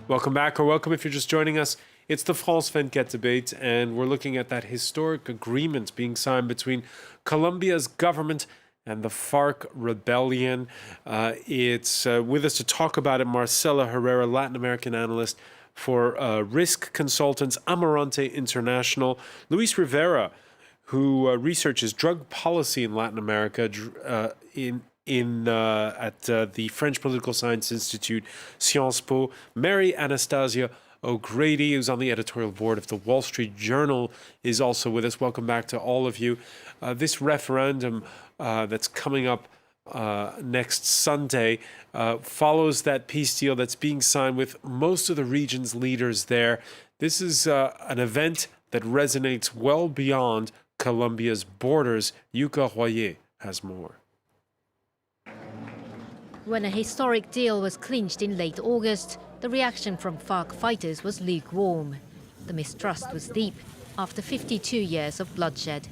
Welcome back, or welcome if you're just joining us. It's the France 24 debate, and we're looking at that historic agreement being signed between Colombia's government and the FARC rebellion. It's with us to talk about it, Marcela Herrera, Latin American analyst for risk consultants, Amarante International, Luis Rivera, who researches drug policy in Latin America at the French Political Science Institute, Sciences Po, Mary Anastasia O'Grady, who's on the editorial board of the Wall Street Journal, is also with us. Welcome back to all of you. This referendum that's coming up next Sunday follows that peace deal that's being signed with most of the region's leaders there. This is an event that resonates well beyond Colombia's borders. Yuka Royer has more. When a historic deal was clinched in late August, the reaction from FARC fighters was lukewarm. The mistrust was deep after 52 years of bloodshed.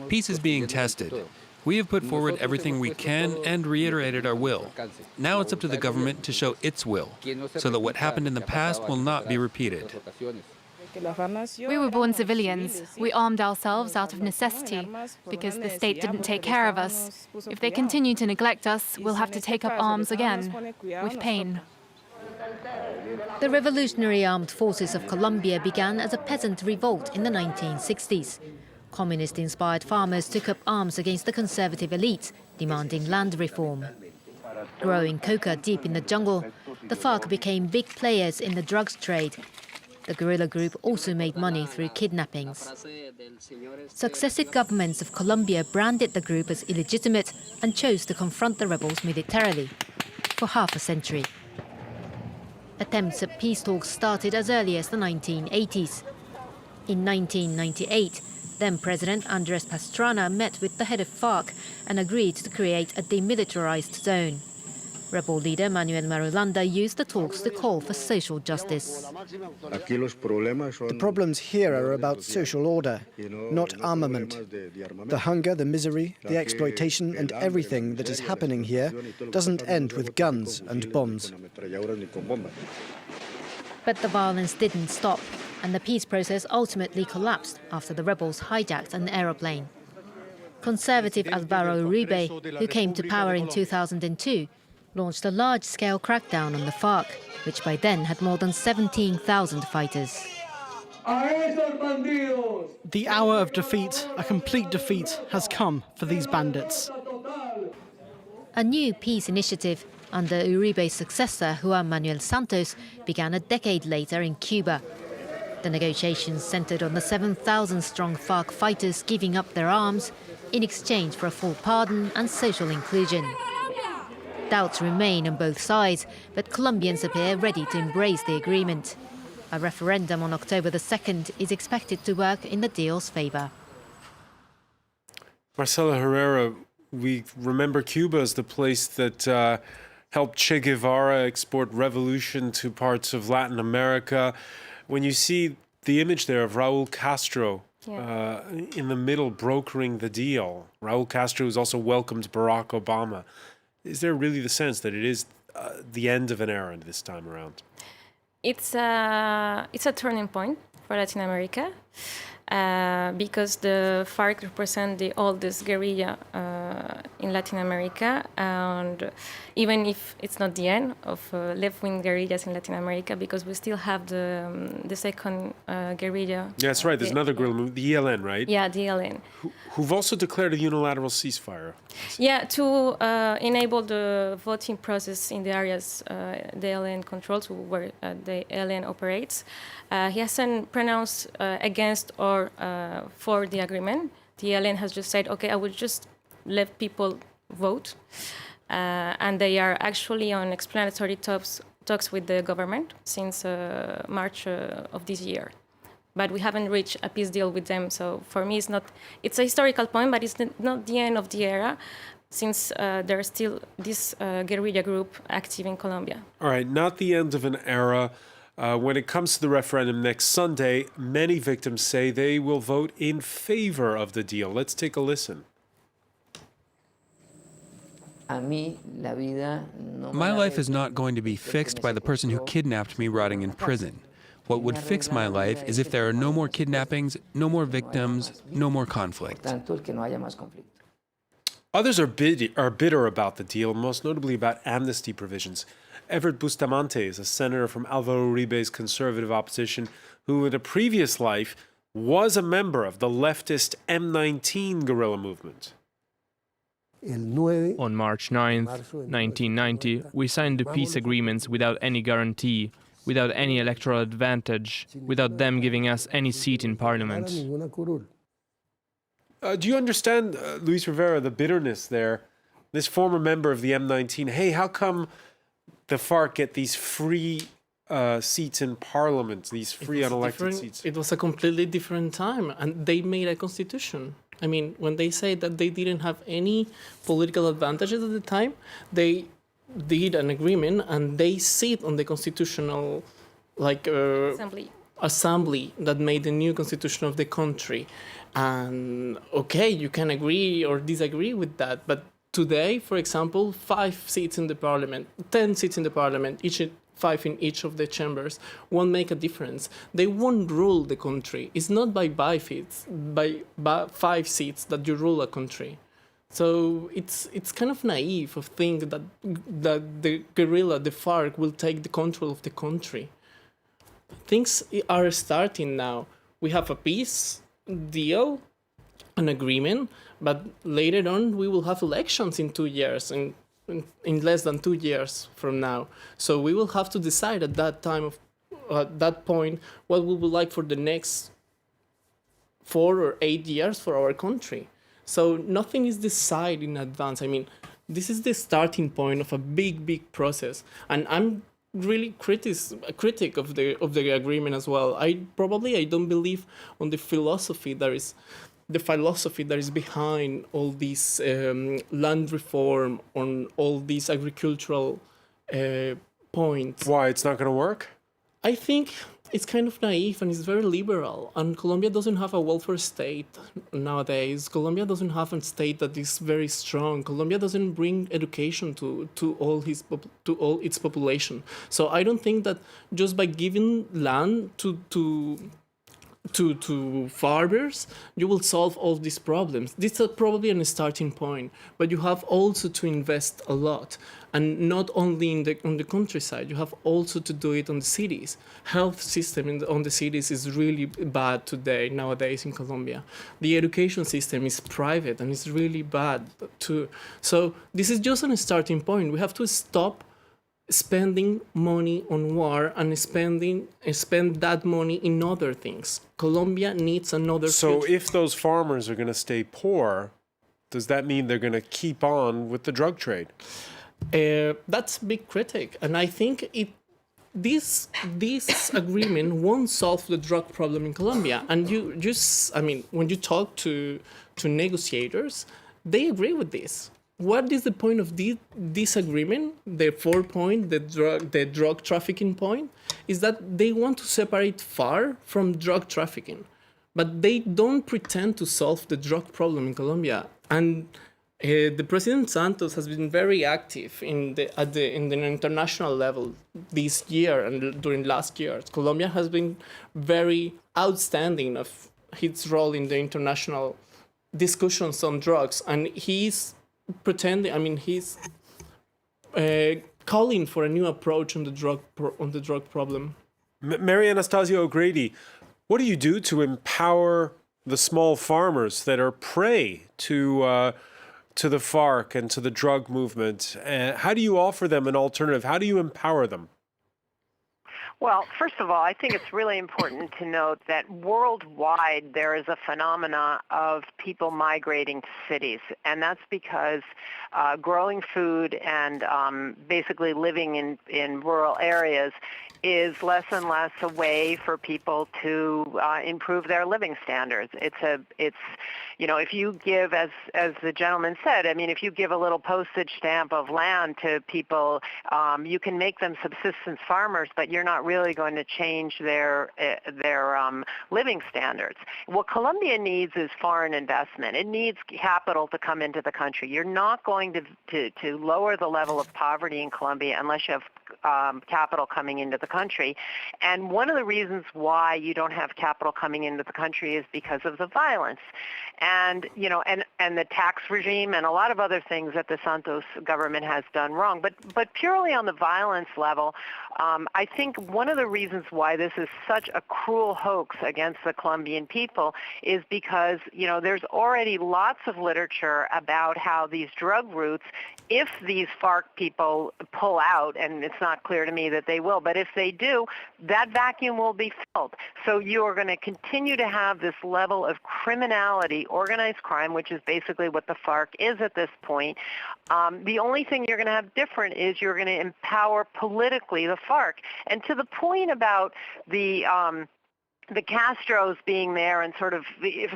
Peace is being tested. We have put forward everything we can and reiterated our will. Now it's up to the government to show its will, so that what happened in the past will not be repeated. We were born civilians. We armed ourselves out of necessity because the state didn't take care of us. If they continue to neglect us, we'll have to take up arms again, with pain. The Revolutionary Armed Forces of Colombia began as a peasant revolt in the 1960s. Communist-inspired farmers took up arms against the conservative elite, demanding land reform. Growing coca deep in the jungle, the FARC became big players in the drugs trade. The guerrilla group also made money through kidnappings. Successive governments of Colombia branded the group as illegitimate and chose to confront the rebels militarily for half a century. Attempts at peace talks started as early as the 1980s. In 1998, then-President Andrés Pastrana met with the head of FARC and agreed to create a demilitarized zone. Rebel leader Manuel Marulanda used the talks to call for social justice. The problems here are about social order, not armament. The hunger, the misery, the exploitation and everything that is happening here doesn't end with guns and bombs. But the violence didn't stop, and the peace process ultimately collapsed after the rebels hijacked an aeroplane. Conservative Alvaro Uribe, who came to power in 2002, launched a large-scale crackdown on the FARC, which by then had more than 17,000 fighters. The hour of defeat, a complete defeat, has come for these bandits. A new peace initiative under Uribe's successor, Juan Manuel Santos, began a decade later in Cuba. The negotiations centered on the 7,000-strong FARC fighters giving up their arms in exchange for a full pardon and social inclusion. Doubts remain on both sides, but Colombians appear ready to embrace the agreement. A referendum on October the 2nd is expected to work in the deal's favor. Marcela Herrera, we remember Cuba as the place that helped Che Guevara export revolution to parts of Latin America. When you see the image there of Raúl Castro in the middle brokering the deal, Raúl Castro has also welcomed Barack Obama. Is there really the sense that it is the end of an era this time around? It's a turning point for Latin America because the FARC represent the oldest guerrilla in Latin America, and even if it's not the end of left-wing guerrillas in Latin America, because we still have the second guerrilla. Yeah, that's right. There's another guerrilla movement, the ELN, right? Yeah, the ELN. Who've also declared a unilateral ceasefire. Yeah, to enable the voting process in the areas the ELN controls, where the ELN operates. He hasn't pronounced against or for the agreement. The ELN has just said, okay, I will just let people vote. And they are actually on explanatory talks with the government since March of this year. But we haven't reached a peace deal with them. So for me, it's a historical point, but it's not the end of the era, since there's still this guerrilla group active in Colombia. All right, not the end of an era. When it comes to the referendum next Sunday, many victims say they will vote in favor of the deal. Let's take a listen. My life is not going to be fixed by the person who kidnapped me rotting in prison. What would fix my life is if there are no more kidnappings, no more victims, no more conflict. Others are bitter about the deal, most notably about amnesty provisions. Everett Bustamante is a senator from Alvaro Uribe's conservative opposition who in a previous life was a member of the leftist M19 guerrilla movement. On March 9, 1990, we signed the peace agreements without any guarantee, without any electoral advantage, without them giving us any seat in parliament. Do you understand, Luis Rivera, the bitterness there? This former member of the M19, hey, how come the FARC get these free seats in parliament, these free unelected seats? It was a completely different time, and they made a constitution. I mean, when they say that they didn't have any political advantages at the time, they did an agreement and they sit on the constitutional assembly that made the new constitution of the country. And okay, you can agree or disagree with that, but today, for example, 5 seats in the parliament, 10 seats in the parliament, 5 in each of the chambers, won't make a difference. They won't rule the country. It's not by 5 seats that you rule a country. So it's kind of naive of think that the guerrilla, the FARC, will take the control of the country. Things are starting now. We have a peace deal, an agreement, but later on we will have elections in 2 years, in less than 2 years from now. So we will have to decide at that point, what we would like for the next 4 or 8 years for our country. So nothing is decided in advance. I mean, this is the starting point of a big process, and I'm really a critic of the agreement as well. I don't believe on the philosophy that is behind all this land reform, on all these agricultural points. Why, it's not going to work? I think it's kind of naive and it's very liberal. And Colombia doesn't have a welfare state nowadays. Colombia doesn't have a state that is very strong. Colombia doesn't bring education to all its population. So I don't think that just by giving land to farmers, you will solve all these problems. This is probably a starting point, but you have also to invest a lot, and not only on the countryside. You have also to do it on the cities. Health system on the cities is really bad nowadays in Colombia. The education system is private and it's really bad too. So this is just a starting point. We have to stop spending money on war and spend that money in other things. Colombia needs another So future. if those farmers are going to stay poor, does that mean they're going to keep on with the drug trade? That's a big critic, and I think this agreement won't solve the drug problem in Colombia. And when you talk to negotiators, they agree with this. What is the point of this agreement? The 4th point, the drug trafficking point, is that they want to separate FARC from drug trafficking, but they don't pretend to solve the drug problem in Colombia. And the President Santos has been very active in the international level this year and during last year. Colombia has been very outstanding of its role in the international discussions on drugs, and he's calling for a new approach on the drug problem. Mary Anastasia O'Grady, what do you do to empower the small farmers that are prey to the FARC and to the drug movement? How do you offer them an alternative? How do you empower them? Well, first of all, I think it's really important to note that worldwide there is a phenomena of people migrating to cities, and that's because growing food and basically living in rural areas is less and less a way for people to improve their living standards. It's if you give, as the gentleman said, I mean, if you give a little postage stamp of land to people, you can make them subsistence farmers, but you're not really going to change their living standards. What Colombia needs is foreign investment. It needs capital to come into the country. You're not going to lower the level of poverty in Colombia unless you have capital coming into the country. And one of the reasons why you don't have capital coming into the country is because of the violence. And and the tax regime and a lot of other things that the Santos government has done wrong. But purely on the violence level, I think one of the reasons why this is such a cruel hoax against the Colombian people is because there's already lots of literature about how these drug routes, if these FARC people pull out, and it's not clear to me that they will, but if they do, that vacuum will be filled. So you are going to continue to have this level of criminality, organized crime, which is basically what the FARC is at this point. The only thing you're going to have different is you're going to empower politically the FARC. And to the point about the Castros being there and sort of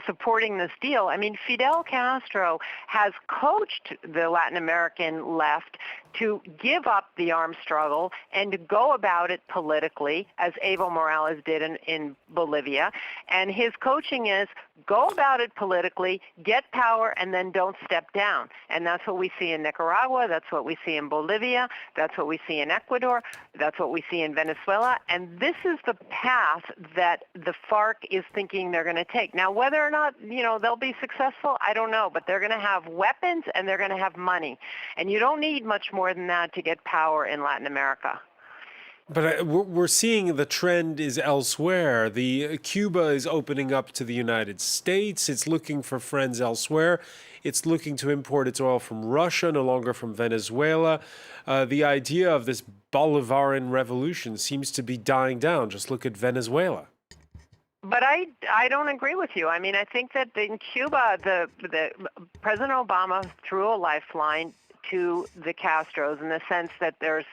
supporting this deal, I mean, Fidel Castro has coached the Latin American left to give up the armed struggle and to go about it politically, as Evo Morales did in Bolivia. And his coaching is go about it politically, get power, and then don't step down. And that's what we see in Nicaragua. That's what we see in Bolivia. That's what we see in Ecuador. That's what we see in Venezuela. And this is the path that the FARC is thinking they're going to take. Now, whether or not, they'll be successful, I don't know. But they're going to have weapons and they're going to have money. And you don't need much more than that to get power in Latin America. But we're seeing the trend is elsewhere. Cuba is opening up to the United States. It's looking for friends elsewhere. It's looking to import its oil from Russia, no longer from Venezuela. The idea of this Bolivarian revolution seems to be dying down. Just look at Venezuela. But I don't agree with you. I mean, I think that in Cuba, the President Obama threw a lifeline to the Castros in the sense that there's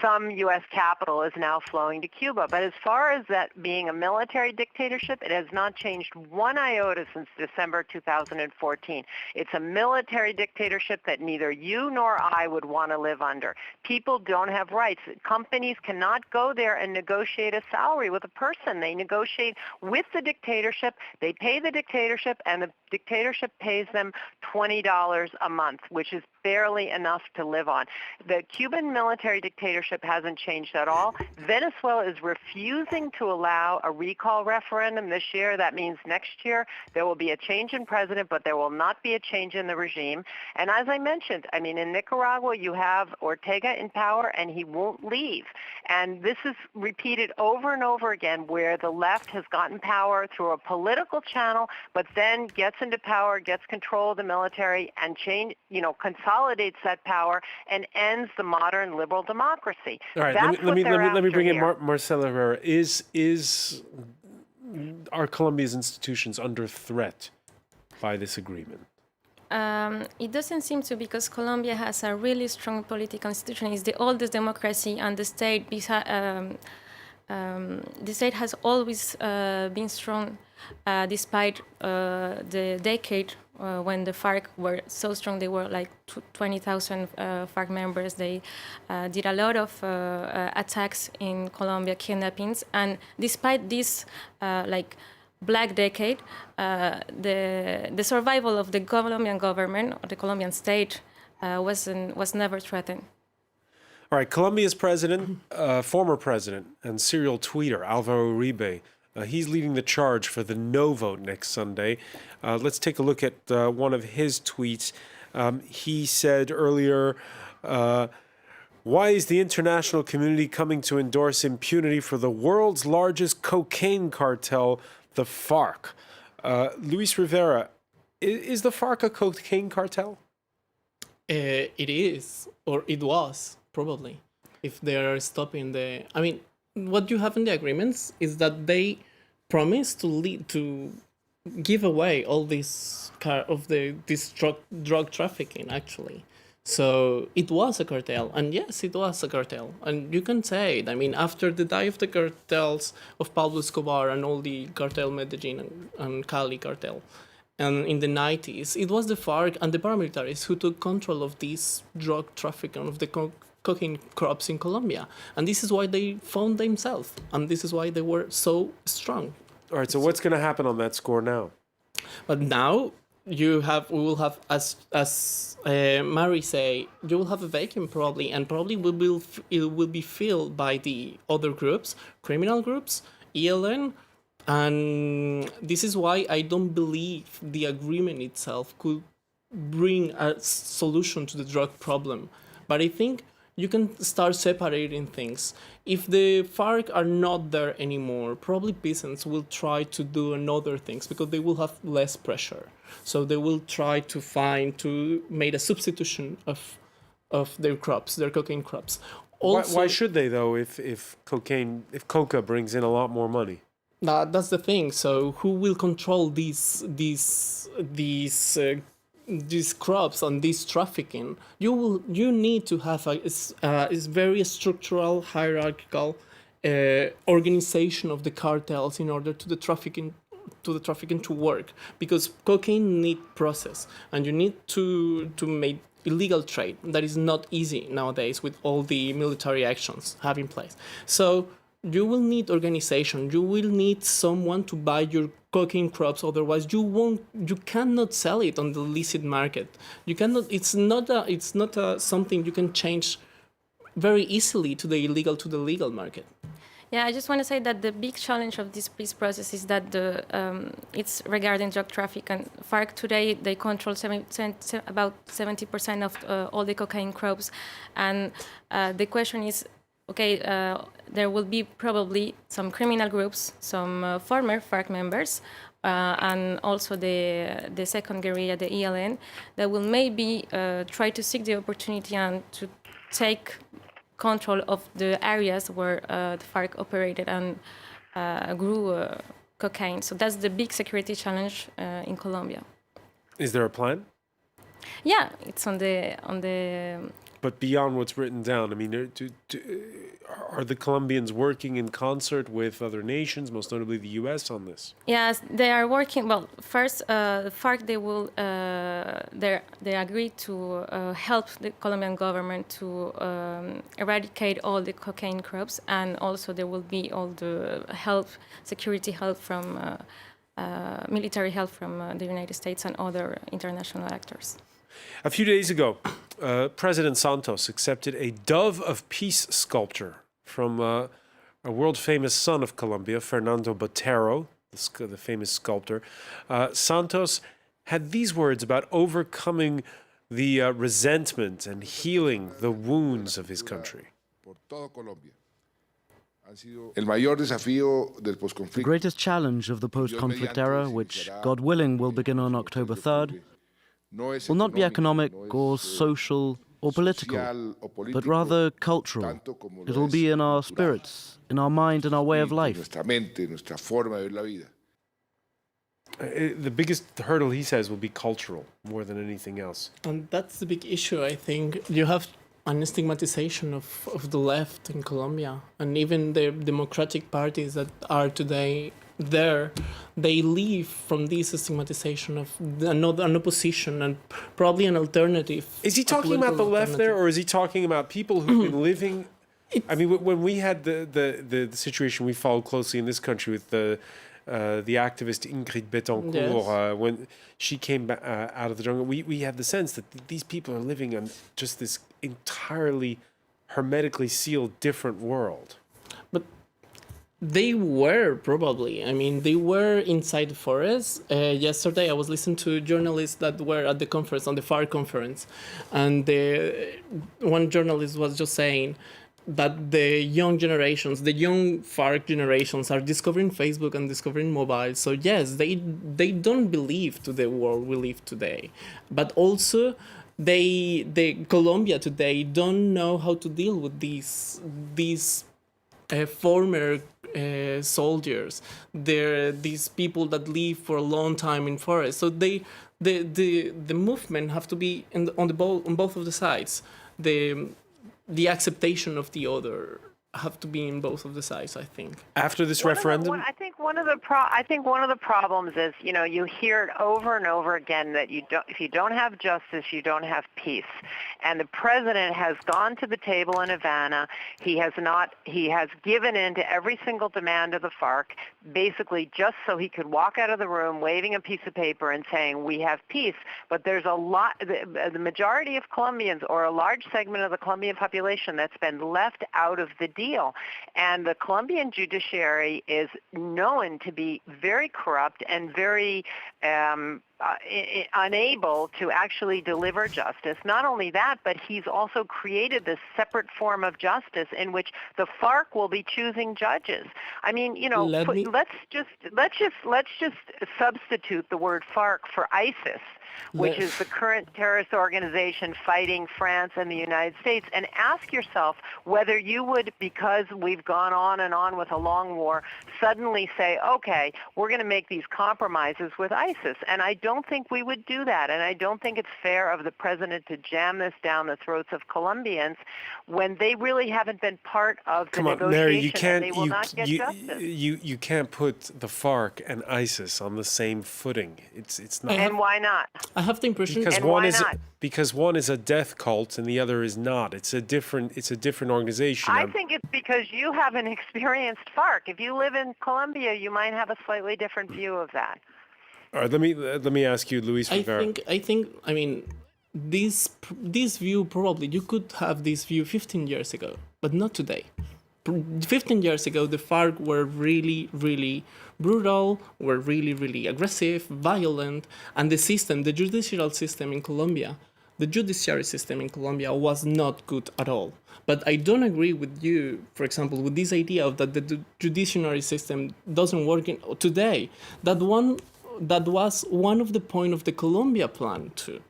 some U.S. capital is now flowing to Cuba. But as far as that being a military dictatorship, it has not changed one iota since December 2014. It's a military dictatorship that neither you nor I would want to live under. People don't have rights. Companies cannot go there and negotiate a salary with a person. They negotiate with the dictatorship. They pay the dictatorship, and the dictatorship pays them $20 a month, which is barely enough to live on. The Cuban military dictatorship hasn't changed at all. Venezuela is refusing to allow a recall referendum this year. That means next year there will be a change in president, but there will not be a change in the regime. And as I mentioned, I mean, in Nicaragua you have Ortega in power and he won't leave. And this is repeated over and over again where the left has gotten power through a political channel, but then gets into power, gets control of the military, and consolidates that power and ends the modern liberal democracy. All right, let me bring in Marcela Herrera. Are Colombia's institutions under threat by this agreement? It doesn't seem to, because Colombia has a really strong political institution. It's the oldest democracy, and the state has always been strong, despite the decade when the FARC were so strong. They were like 20,000 FARC members. They did a lot of attacks in Colombia, kidnappings, and despite this black decade, the survival of the Colombian government, or the Colombian state, was never threatened. All right, Colombia's president, former president and serial tweeter, Alvaro Uribe, he's leading the charge for the no vote next Sunday. Let's take a look at one of his tweets. He said earlier, why is the international community coming to endorse impunity for the world's largest cocaine cartel, the FARC? Luis Rivera, is the FARC a cocaine cartel? It is, or it was, probably, if they are stopping the... I mean, what you have in the agreements is that they promise to give away all this drug trafficking, actually. So it was a cartel, and yes, it was a cartel, and you can say it. I mean, after the die of the cartels of Pablo Escobar and all the cartel Medellin and Cali cartel, and in the 90s, it was the FARC and the paramilitaries who took control of this drug trafficking, of the cocaine crops in Colombia, and this is why they found themselves, and this is why they were so strong. All right, so what's going to happen on that score now? But now we will have, as Mary say, you will have a vacuum probably, and probably it will be filled by the other groups, criminal groups, ELN, and this is why I don't believe the agreement itself could bring a solution to the drug problem. But I think you can start separating things. If the FARC are not there anymore, probably peasants will try to do another things because they will have less pressure. So they will try to make a substitution of their crops, their cocaine crops. Also, Why should they though? If coca brings in a lot more money? That's the thing. So who will control these crops and this trafficking? You need to have a very structural, hierarchical organization of the cartels in order to the trafficking to work, because cocaine need process, and you need to make illegal trade. That is not easy nowadays with all the military actions have in place. So you will need organization. You will need someone to buy your cocaine crops. Otherwise, you cannot sell it on the illicit market. You cannot. It's not something you can change very easily to the illegal to the legal market. Yeah, I just want to say that the big challenge of this peace process is that it's regarding drug traffic. And FARC today, they control about 70% of all the cocaine crops. And the question is, okay, there will be probably some criminal groups, some former FARC members, and also the second guerrilla, the ELN, that will maybe try to seek the opportunity and to take control of the areas where the FARC operated and grew cocaine. So that's the big security challenge in Colombia. Is there a plan? Yeah, it's on the. But beyond what's written down, I mean, are the Colombians working in concert with other nations, most notably the U.S., on this? Yes, they are working. Well, first, the FARC, they agreed to help the Colombian government to eradicate all the cocaine crops, and also there will be all the help, security help from military help from the United States and other international actors. A few days ago, President Santos accepted a Dove of Peace sculpture from a world-famous son of Colombia, Fernando Botero, the famous sculptor. Santos had these words about overcoming the resentment and healing the wounds of his country. The greatest challenge of the post-conflict era, which, God willing, will begin on October 3rd, will not be economic or social or political, but rather cultural. It will be in our spirits, in our mind and our way of life. The biggest hurdle, he says, will be cultural more than anything else. And that's the big issue, I think. You have an stigmatization of the left in Colombia, and even the democratic parties that are today there, they live from this stigmatization of an opposition and probably an alternative. Is he talking about the left there, or is he talking about people who've been living? I mean, when we had the situation we followed closely in this country with the activist Ingrid Betancourt, yes. When she came out of the jungle, we had the sense that these people are living in just this entirely hermetically sealed different world. But they were probably. I mean, they were inside the forest. Yesterday, I was listening to journalists that were at the conference, on the FARC conference, and one journalist was just saying that the young generations, the young FARC generations, are discovering Facebook and discovering mobile. So yes, they don't believe to the world we live today, but also Colombia today don't know how to deal with these former soldiers. They're these people that live for a long time in forests. So the movement have to be on both of the sides. The acceptation of the other have to be in both of the sides, I think. After this referendum? I think one of the problems is, you hear it over and over again that if you don't have justice, you don't have peace. And the president has gone to the table in Havana. He has given in to every single demand of the FARC, basically just so he could walk out of the room waving a piece of paper and saying, we have peace. But there's the majority of Colombians, or a large segment of the Colombian population, that's been left out of the deal. And the Colombian judiciary is known to be very corrupt and very unable to actually deliver justice. Not only that, but he's also created this separate form of justice in which the FARC will be choosing judges. I mean, let's just substitute the word FARC for ISIS, which is the current terrorist organization fighting France and the United States, and ask yourself whether you would, because we've gone on and on with a long war, suddenly say, okay, we're going to make these compromises with ISIS. And I don't think we would do that, and I don't think it's fair of the president to jam this down the throats of Colombians when they really haven't been part of the negotiation. Mary, you can't, and they will not get justice. You can't put the FARC and ISIS on the same footing. It's not. And why not? I have the impression because one is a death cult and the other is not. It's a different organization. I think it's because you haven't experienced FARC. If you live in Colombia, you might have a slightly different view of that. All right, let me ask you, Luis Rivera. I mean, this view, probably you could have this view 15 years ago, but not today. 15 years ago, the FARC were really, really brutal, were really, really aggressive, violent, and the judicial system in Colombia, the judiciary system in Colombia was not good at all. But I don't agree with you, for example, with this idea of that the judiciary system doesn't work today. That was one of the points of the Colombia plan too.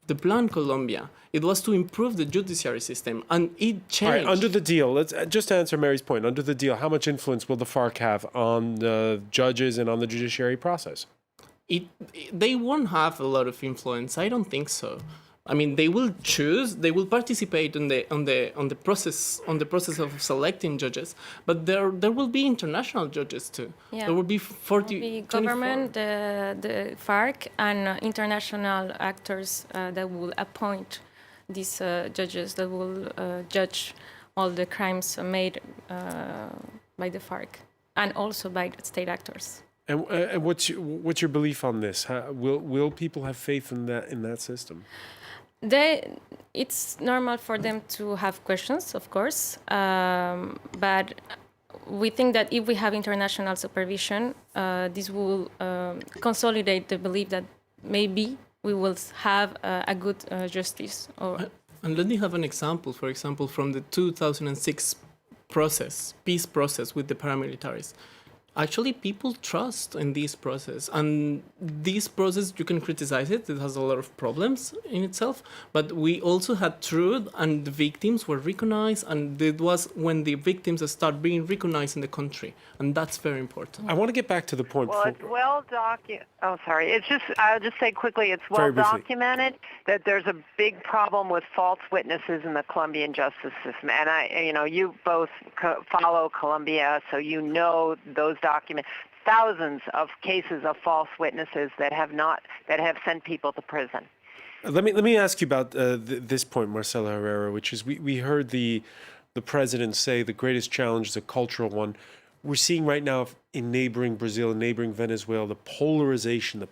The Plan Colombia, it was to improve the judiciary system, and it changed. All right, under the deal, let's just answer Mary's point. Under the deal, how much influence will the FARC have on the judges and on the judiciary process? They won't have a lot of influence. I don't think so. I mean, they will participate in the process of selecting judges, but there will be international judges too. Yeah. There will be government, the FARC, and international actors that will appoint these judges that will judge all the crimes made by the FARC and also by state actors. And what's your belief on this? Will people have faith in that system? It's normal for them to have questions, of course, but we think that if we have international supervision, this will consolidate the belief that maybe we will have a good justice. And let me have an example, for example, from the 2006 peace process with the paramilitaries. Actually, people trust in this process, and this process, you can criticize it. It has a lot of problems in itself, but we also had truth, and the victims were recognized, and it was when the victims start being recognized in the country, and that's very important. I want to get back to the point. Well, it's well documented. Oh, sorry. I'll just say quickly, it's well documented that there's a big problem with false witnesses in the Colombian justice system, and you both follow Colombia, so you know those documents. Thousands of cases of false witnesses that have sent people to prison. Let me ask you about this point, Marcela Herrera, which is we heard the president say the greatest challenge is a cultural one. We're seeing right now in neighboring Brazil and neighboring Venezuela, the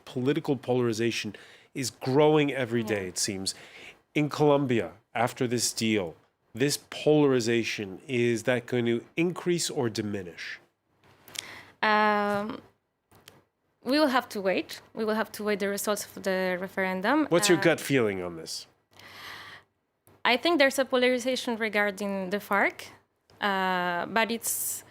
political polarization is growing every day, it seems. In Colombia, after this deal, this polarization, is that going to increase or diminish? We will have to wait. We will have to wait the results of the referendum. What's your gut feeling on this? I think there's a polarization regarding the FARC, but it's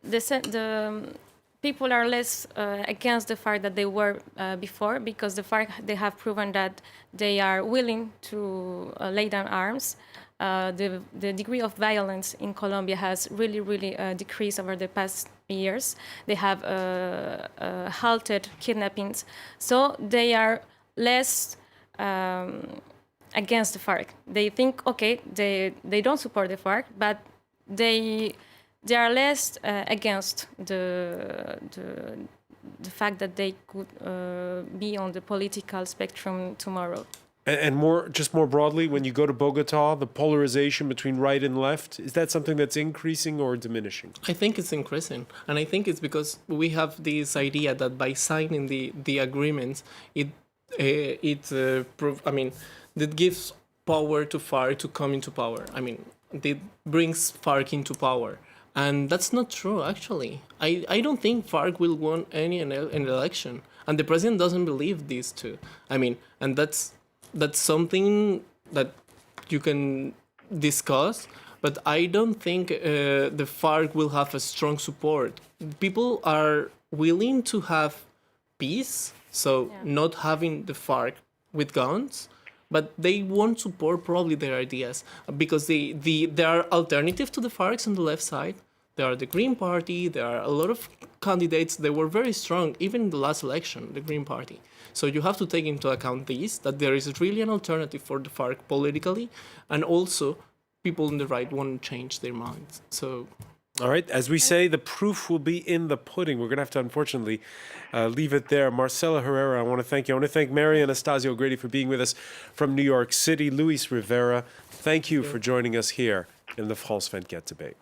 the people are less against the FARC than they were before, because the FARC, they have proven that they are willing to lay down arms the degree of violence in Colombia has really decreased over the past years. They have halted kidnappings, so they are less against the FARC. They think, okay, they don't support the FARC, but they are less against the fact that they could be on the political spectrum tomorrow. And more broadly, when you go to Bogota, the polarization between right and left, is that something that's increasing or diminishing? I think it's increasing. And I think it's because we have this idea that by signing the agreements, that gives power to FARC to come into power. I mean, it brings FARC into power. And that's not true, actually. I don't think FARC will win an election. And the president doesn't believe this too. I mean, and that's something that you can discuss, but I don't think the FARC will have a strong support. People are willing to have peace, so not having the FARC with guns, but they won't support probably their ideas because there are alternatives to the FARC on the left side. There are the Green Party, there are a lot of candidates that were very strong, even in the last election, the Green Party. So you have to take into account that there is really an alternative for the FARC politically, and also people on the right want to change their minds. So, all right, as we say, the proof will be in the pudding. We're going to have to, unfortunately, leave it there. Marcela Herrera, I want to thank you. I want to thank Mary Anastasio O'Grady for being with us from New York City. Luis Rivera, thank you for joining us here in the France 24 debate.